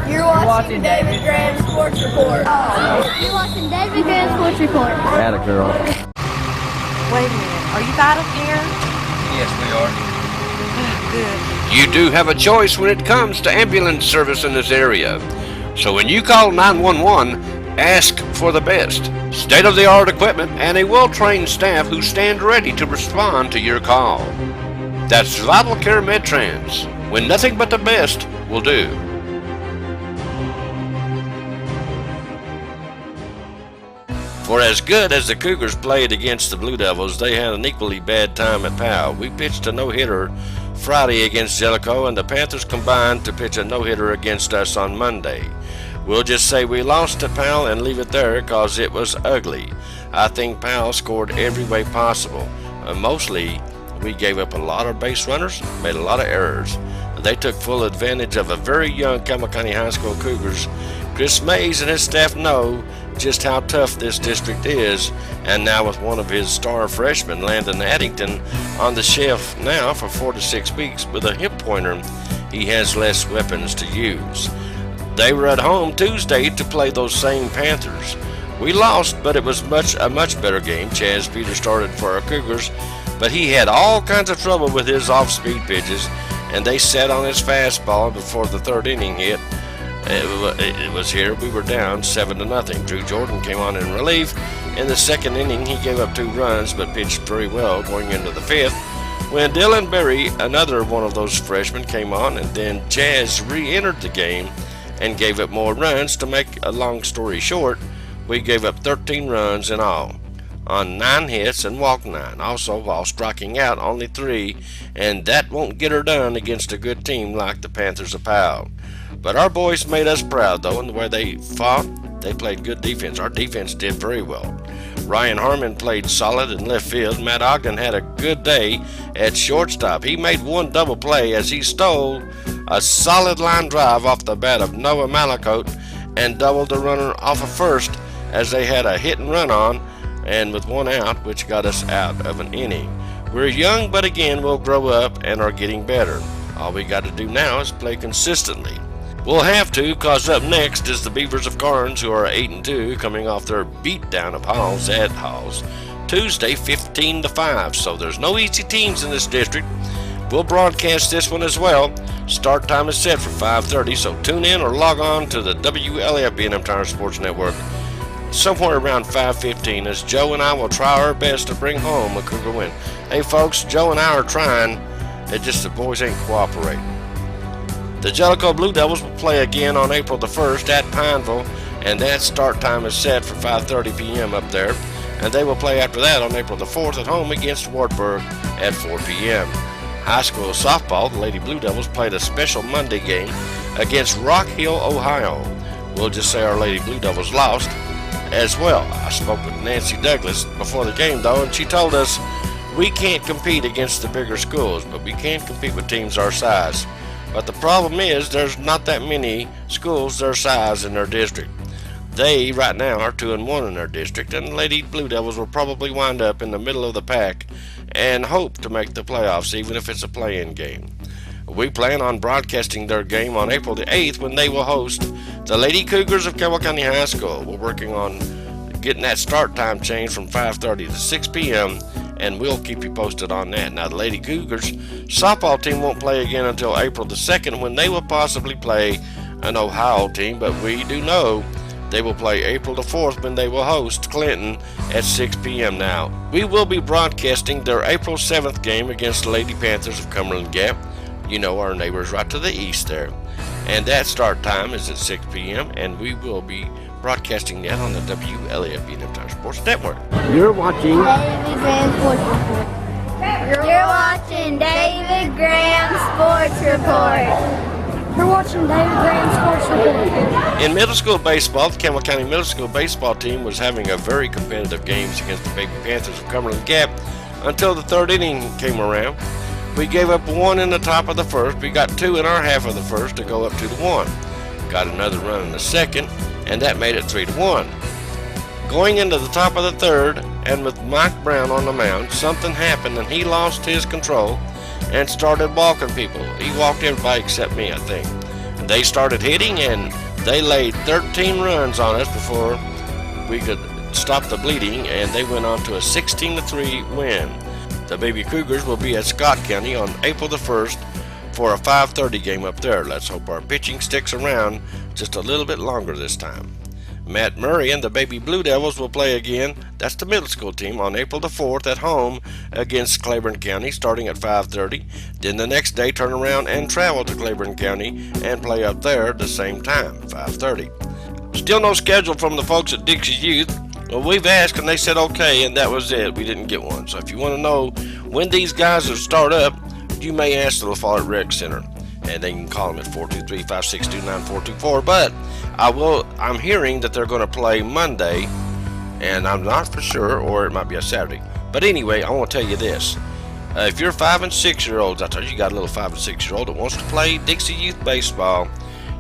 You're watching David Graham Sports Report. You're watching David Graham Sports Report. Atta girl. Wait a minute. Are you vital care? Yes, we are. Good. You do have a choice when it comes to ambulance service in this area. So when you call 911, ask for the best, state-of-the-art equipment, and a well-trained staff who stand ready to respond to your call. That's Vital Care MedTrans, when nothing but the best will do. For as good as the Cougars played against the Blue Devils, they had an equally bad time at Powell. We pitched a no-hitter Friday against Jellicoe, and the Panthers combined to pitch a no-hitter against us on Monday. We'll just say we lost at Powell and leave it there because it was ugly. I think Powell scored every way possible. Mostly, we gave up a lot of base runners, made a lot of errors. They took full advantage of a very young Campbell County High School Cougars. Chris Mays and his staff know just how tough this district is, and now with one of his star freshmen, Landon Addington, on the shelf now for 4 to 6 weeks with a hip pointer, he has less weapons to use. They were at home Tuesday to play those same Panthers. We lost, but it was a much better game. Chaz Peter started for our Cougars, but he had all kinds of trouble with his off-speed pitches, and they sat on his fastball before the third inning hit. It was here. We were down 7-0. Drew Jordan came on in relief. In the second inning, he gave up 2 runs, but pitched very well going into the 5th. When Dylan Berry, another one of those freshmen, came on, and then Chaz re-entered the game and gave up more runs. To make a long story short, we gave up 13 runs in all, on 9 hits and walked 9, also while striking out only 3, and that won't get her done against a good team like the Panthers of Powell. But our boys made us proud, though, in the way they fought. They played good defense. Our defense did very well. Ryan Harmon played solid in left field. Matt Ogden had a good day at shortstop. He made one double play as he stole a solid line drive off the bat of Noah Malakote and doubled the runner off of first as they had a hit and run on, and with 1 out, which got us out of an inning. We're young, but again, we'll grow up and are getting better. All we got to do now is play consistently. We'll have to, cause up next is the Beavers of Carnes, who are 8-2, coming off their beatdown of Halls at Halls Tuesday, 15-5. So there's no easy teams in this district. We'll broadcast this one as well. Start time is set for 5:30, so tune in or log on to the WLF B&M Tire Sports Network somewhere around 5:15, as Joe and I will try our best to bring home a Cougar win. Hey folks, Joe and I are trying. It just the boys ain't cooperating. The Jellicoe Blue Devils will play again on April the 1st at Pineville, and that start time is set for 5:30 p.m. up there. And they will play after that on April the 4th at home against Wartburg at 4 p.m. High school softball, the Lady Blue Devils played a special Monday game against Rock Hill, Ohio. We'll just say our Lady Blue Devils lost as well. I spoke with Nancy Douglas before the game, though, and she told us we can't compete against the bigger schools, but we can compete with teams our size. But the problem is there's not that many schools their size in their district. They, right now, are 2-1 in their district, and the Lady Blue Devils will probably wind up in the middle of the pack and hope to make the playoffs, even if it's a play-in game. We plan on broadcasting their game on April the 8th when they will host the Lady Cougars of Campbell County High School. We're working on getting that start time changed from 5:30 to 6 p.m., and we'll keep you posted on that. Now, the Lady Cougars softball team won't play again until April the 2nd, when they will possibly play an Ohio team, but we do know they will play April the 4th when they will host Clinton at 6 p.m. Now, we will be broadcasting their April 7th game against the Lady Panthers of Cumberland Gap. You know, our neighbors right to the east there. And that start time is at 6 p.m., and we will be broadcasting that on the WLF B&M Tire Sports Network. You're watching David Graham Sports Report. You're watching David Graham Sports Report. You're watching David Graham Sports Report. In middle school baseball, the Campbell County Middle School baseball team was having a very competitive games against the Baby Panthers of Cumberland Gap until the third inning came around. We gave up 1 in the top of the first. We got 2 in our half of the first to go up 2-1. Got another run in the second, and that made it 3-1. Going into the top of the third, and with Mike Brown on the mound, something happened and he lost his control and started walking people. He walked everybody except me, I think. They started hitting and they laid 13 runs on us before we could stop the bleeding, and they went on to a 16-3 win. The Baby Cougars will be at Scott County on April the 1st for a 5:30 game up there. Let's hope our pitching sticks around just a little bit longer this time. Matt Murray and the Baby Blue Devils will play again. That's the middle school team on April the 4th at home against Claiborne County starting at 5:30. Then the next day turn around and travel to Claiborne County and play up there at the same time, 5:30. Still no schedule from the folks at Dixie Youth. Well, we've asked and they said okay, and that was it. We didn't get one. So if you want to know when these guys will start up, you may ask the La Follette Rec Center, and they can call them at 423-562-9424. But I'm hearing that they're going to play Monday, and I'm not for sure, or it might be a Saturday. But anyway, I want to tell you this. If you're 5 and 6 year olds out there, you got a little 5 and 6 year old that wants to play Dixie Youth Baseball,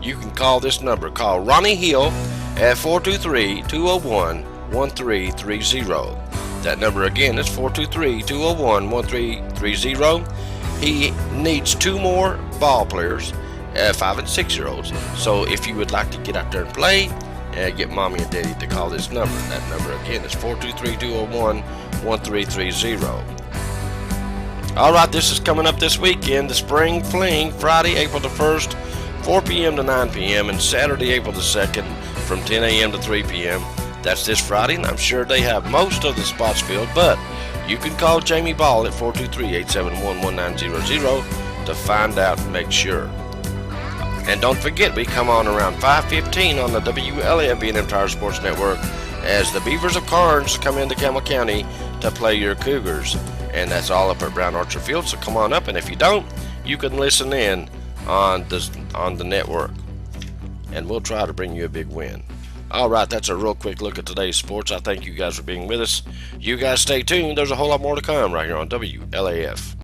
you can call this number. Call Ronnie Hill at 423-201-1330. That number again is 423-201-1330. He needs 2 more ball players, 5 and 6 year olds. So if you would like to get out there and play, get mommy and daddy to call this number. That number again is 423-201-1330. All right, this is coming up this weekend, the Spring Fling, Friday, April the 1st, 4 p.m. to 9 p.m., and Saturday, April the 2nd, from 10 a.m. to 3 p.m. That's this Friday, and I'm sure they have most of the spots filled, but you can call Jamie Ball at 423-871-1900 to find out and make sure. And don't forget, we come on around 5:15 on the WLAF B&M Tire Sports Network as the Beavers of Carnes come into Campbell County to play your Cougars. And that's all up at Brown Orchard Field, so come on up, and if you don't, you can listen in on the network, and we'll try to bring you a big win. All right, that's a real quick look at today's sports. I thank you guys for being with us. You guys stay tuned. There's a whole lot more to come right here on WLAF.